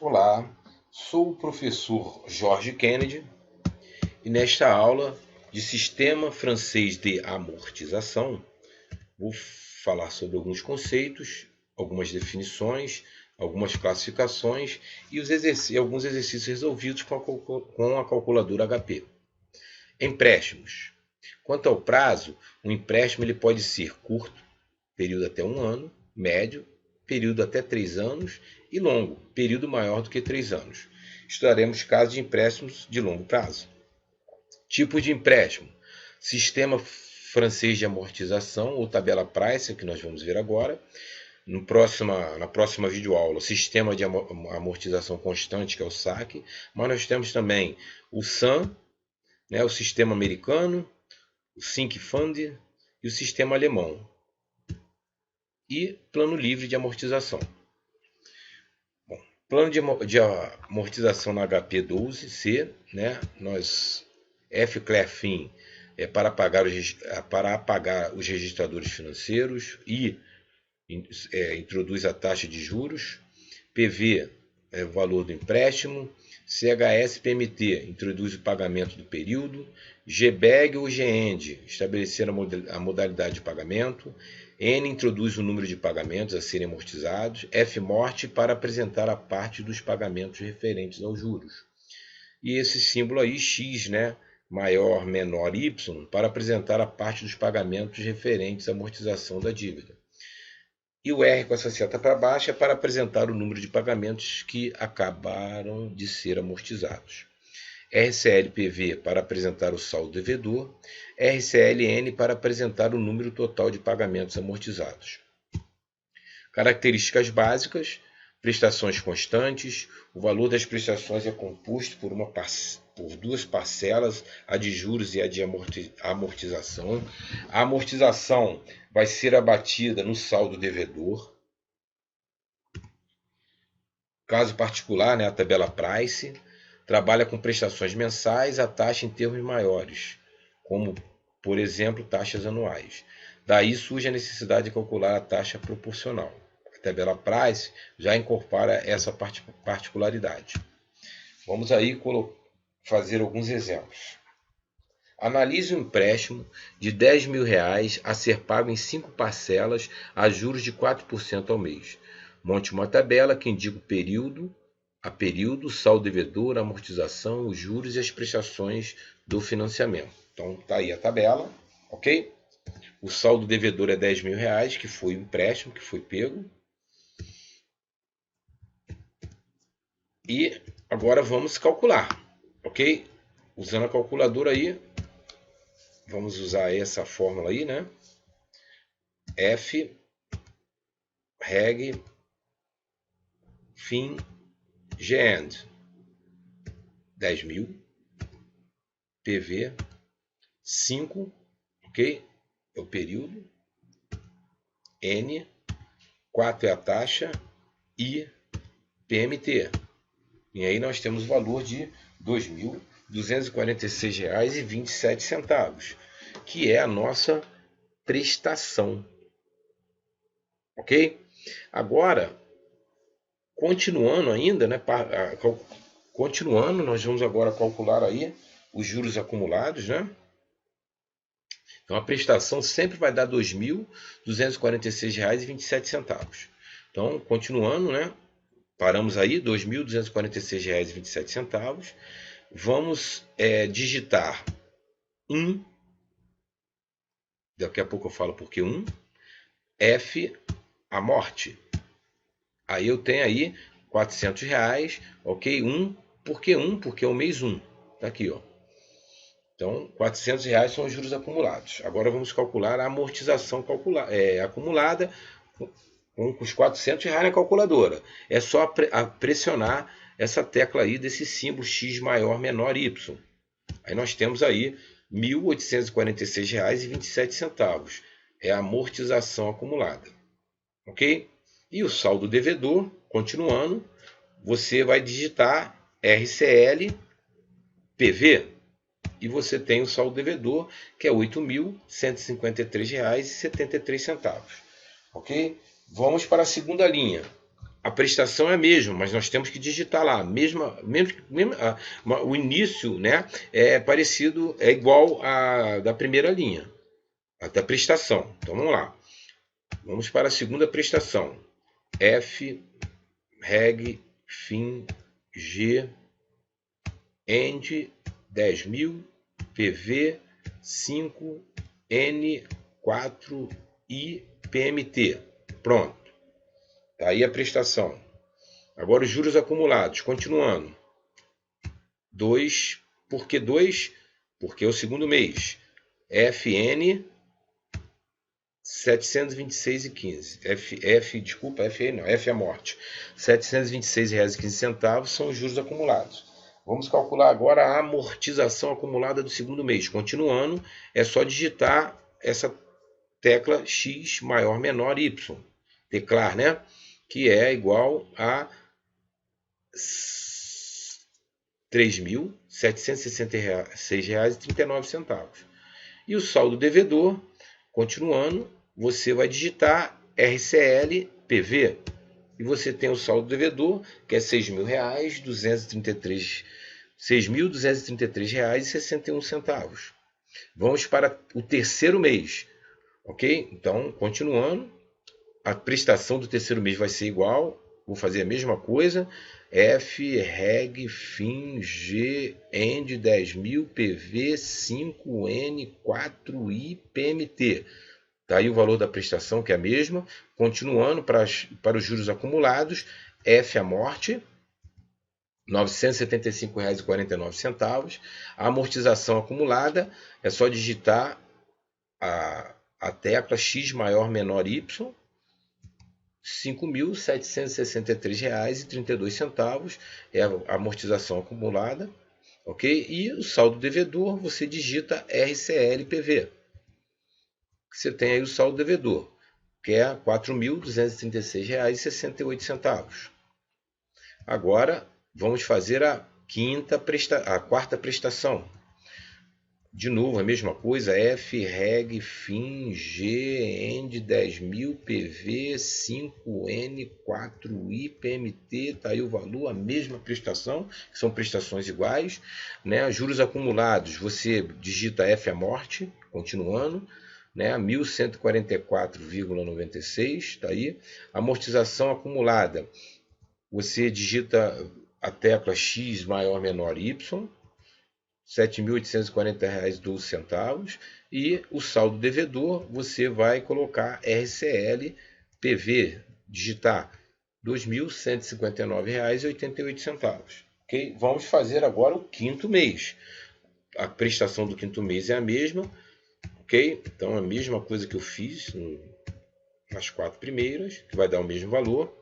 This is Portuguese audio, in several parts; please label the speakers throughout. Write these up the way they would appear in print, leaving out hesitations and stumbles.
Speaker 1: Olá, sou o professor Jorge Kennedy e nesta aula de Sistema Francês de Amortização vou falar sobre alguns conceitos, algumas definições, algumas classificações e alguns exercícios resolvidos com a calculadora HP. Empréstimos. Quanto ao prazo, um empréstimo ele pode ser curto, período até 1 ano, médio, período até 3 anos e longo, período maior do que 3 anos. Estudaremos casos de empréstimos de longo prazo. Tipos de empréstimo: sistema francês de amortização ou tabela Price, que nós vamos ver agora. Na próxima videoaula, sistema de amortização constante, que é o SAC. Mas nós temos também o SAM, né, o sistema americano, o Sync Fund e o sistema alemão. E plano livre de amortização. Plano de amortização na HP12C, né? FCLEFIN é para apagar os registradores financeiros e introduz a taxa de juros. PV é o valor do empréstimo. CHS-PMT introduz o pagamento do período. GBEG ou GEND estabelecer a modalidade de pagamento. N introduz o número de pagamentos a serem amortizados. FMORT para apresentar a parte dos pagamentos referentes aos juros. E esse símbolo aí, X, né? Maior, menor, Y, para apresentar a parte dos pagamentos referentes à amortização da dívida. E o R com essa seta para baixo é para apresentar o número de pagamentos que acabaram de ser amortizados. RCL-PV para apresentar o saldo devedor. RCL-N para apresentar o número total de pagamentos amortizados. Características básicas: prestações constantes. O valor das prestações é composto por duas parcelas, a de juros e a de amortização. A amortização vai ser abatida no saldo devedor. Caso particular, né, a tabela Price trabalha com prestações mensais a taxa em termos maiores, como, por exemplo, taxas anuais. Daí surge a necessidade de calcular a taxa proporcional. A tabela Price já incorpora essa particularidade. Vamos aí fazer alguns exemplos. Analise um empréstimo de R$ 10.000 a ser pago em 5 parcelas a juros de 4% ao mês. Monte uma tabela que indica o período, saldo devedor, a amortização, os juros e as prestações do financiamento. Então tá aí a tabela, ok? O saldo devedor é R$ 10.000, que foi o empréstimo que foi pego. E agora vamos calcular, ok? Usando a calculadora aí, vamos usar essa fórmula aí, né? F, reg, fin, GEND. 10.000, PV, 5, ok? É o período. N, 4 é a taxa. I, PMT. E aí nós temos o valor de R$ 2.246,27, que é a nossa prestação. Ok? Agora, continuando ainda, né? Continuando, nós vamos agora calcular aí os juros acumulados, né? Então a prestação sempre vai dar R$ 2.246,27. Então, continuando, né? Paramos aí, R$ 2.246,27. Vamos digitar 1. Daqui a pouco eu falo por que 1. F, a morte. Aí eu tenho aí R$ 400, ok? 1. Por que 1? Porque é o mês 1. Tá aqui, ó. Então, R$ 400 são os juros acumulados. Agora vamos calcular a amortização acumulada com os R$ 400 na calculadora. É só pressionar essa tecla aí desse símbolo X maior, menor, Y. Aí nós temos aí R$ 1.846,27. É a amortização acumulada. Ok? E o saldo devedor, continuando, você vai digitar RCL PV e você tem o saldo devedor, que é R$ 8.153,73. Ok? Vamos para a segunda linha. a prestação é a mesma, mas nós temos que digitar lá. O início, né, é parecido, é igual a da primeira linha, a da prestação. Então vamos lá. Vamos para a segunda prestação. F, reg, fim, G, end, 10.000, PV, 5, N, 4, I, PMT. Pronto. Tá aí a prestação. Agora os juros acumulados. Continuando. 2. Por que 2? Porque é o segundo mês. FN 726,15. Desculpa, FE não, F é a morte. R$ 726,15 são os juros acumulados. Vamos calcular agora a amortização acumulada do segundo mês. Continuando, é só digitar essa tecla X maior menor Y. Declar, né? Que é igual a R$ 3.766,39. E o saldo devedor, continuando, você vai digitar RCL PV. E você tem o saldo devedor, que é R$ 6.233,61. Vamos para o terceiro mês. Ok? Então, continuando, a prestação do terceiro mês vai ser igual. Vou fazer a mesma coisa. F, reg, fim, G, end, 10.000, PV, 5, N, 4, I, PMT. Tá aí o valor da prestação, que é a mesma. Continuando para os juros acumulados, F a morte, R$ 975,49. A amortização acumulada, é só digitar a tecla X maior menor Y, R$ 5.763,32 é a amortização acumulada, ok? E o saldo devedor, você digita RCL-PV. Você tem aí o saldo devedor, que é R$ 4.236,68. Agora, vamos fazer a quarta prestação. De novo, a mesma coisa, F, reg, fim, G, end, 10.000, PV, 5, N, 4, I, PMT, está aí o valor, a mesma prestação, que são prestações iguais, né? Juros acumulados, você digita F a morte, continuando, né? 1.144,96, está aí. Amortização acumulada, você digita a tecla X maior menor Y, R$ 7.840,12. E o saldo devedor, você vai colocar RCL PV, digitar R$ 2.159,88. Okay? Vamos fazer agora o quinto mês. A prestação do quinto mês é a mesma. Ok? Então, a mesma coisa que eu fiz nas 4 primeiras, que vai dar o mesmo valor.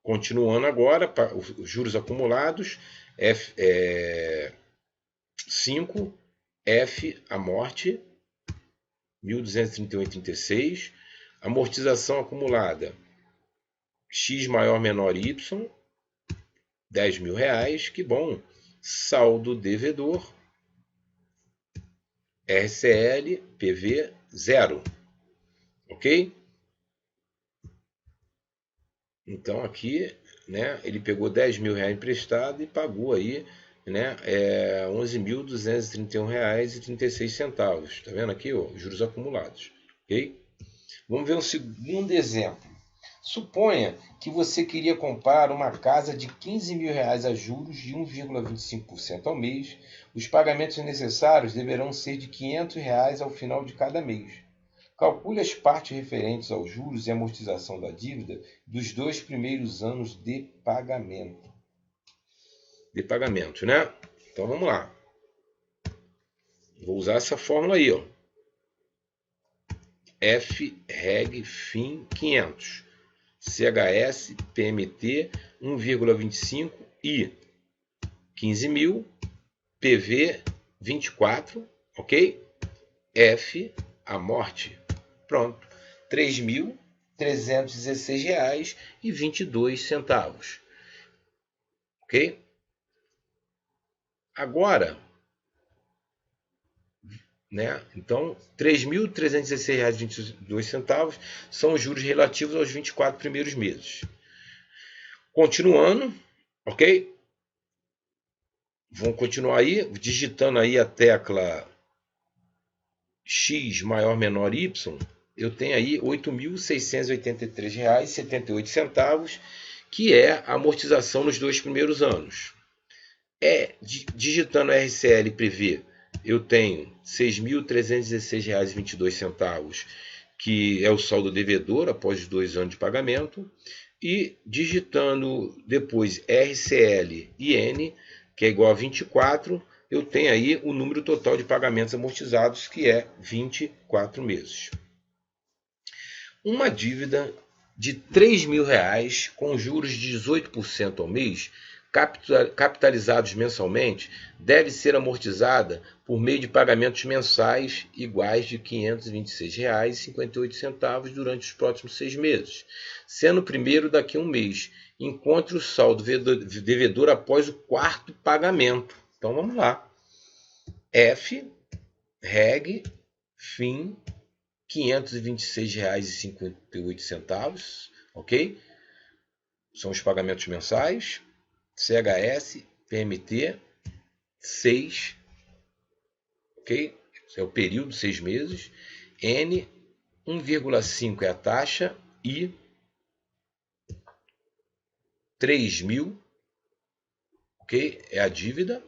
Speaker 1: Continuando agora, para os juros acumulados, 5, F a morte, 1.238,36. Amortização acumulada, X maior menor Y, R$ 10.000, que bom. Saldo devedor, RCL, PV, 0. Ok? Então aqui, né, ele pegou R$ 10.000 emprestado e pagou aí, né, R$ 11.231,36. Tá vendo aqui, ó, juros acumulados. Ok? Vamos ver um segundo exemplo. Suponha que você queria comprar uma casa de R$ 15.000 a juros de 1,25% ao mês. Os pagamentos necessários deverão ser de R$ 500 ao final de cada mês. Calcule as partes referentes aos juros e amortização da dívida dos 2 primeiros anos de pagamento. Né? Então vamos lá. Vou usar essa fórmula aí, ó. F, reg, fim, 500. CHS, PMT, 1,25 I, 15.000, PV, 24, ok? F, a morte. Pronto. R$ 3.316,22. Ok? Agora, né? Então, R$ 3.316,22 são os juros relativos aos 24 primeiros meses. Continuando, ok? Vamos continuar aí, digitando aí a tecla X maior menor Y, eu tenho aí R$ 8.683,78, que é a amortização nos 2 primeiros anos. Digitando RCL Privé, eu tenho R$ 6.316,22, que é o saldo devedor após os 2 anos de pagamento. E digitando depois RCL-IN, que é igual a 24, eu tenho aí o número total de pagamentos amortizados, que é 24 meses. Uma dívida de R$ 3.000 com juros de 18% ao mês, capitalizados mensalmente, deve ser amortizada por meio de pagamentos mensais iguais de R$ 526,58 durante os próximos 6 meses, sendo o primeiro daqui a um mês. Encontre o saldo devedor após o 4º pagamento. Então vamos lá. F, reg, fim, R$ 526,58, ok? São os pagamentos mensais. CHS, PMT, 6, ok? Esse é o período, 6 meses. N, 1,5 é a taxa. I, 3.000, ok? É a dívida.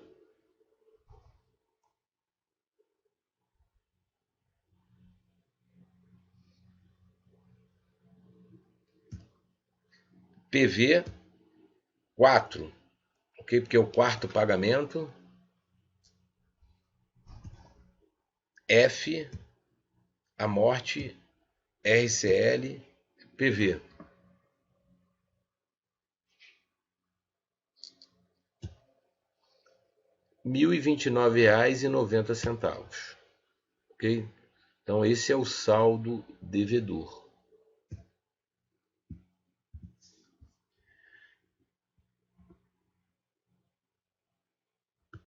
Speaker 1: PV, 4, ok? Porque é o 4º pagamento. F, a morte, RCL, PV. R$ 1.029,90, ok? Então esse é o saldo devedor.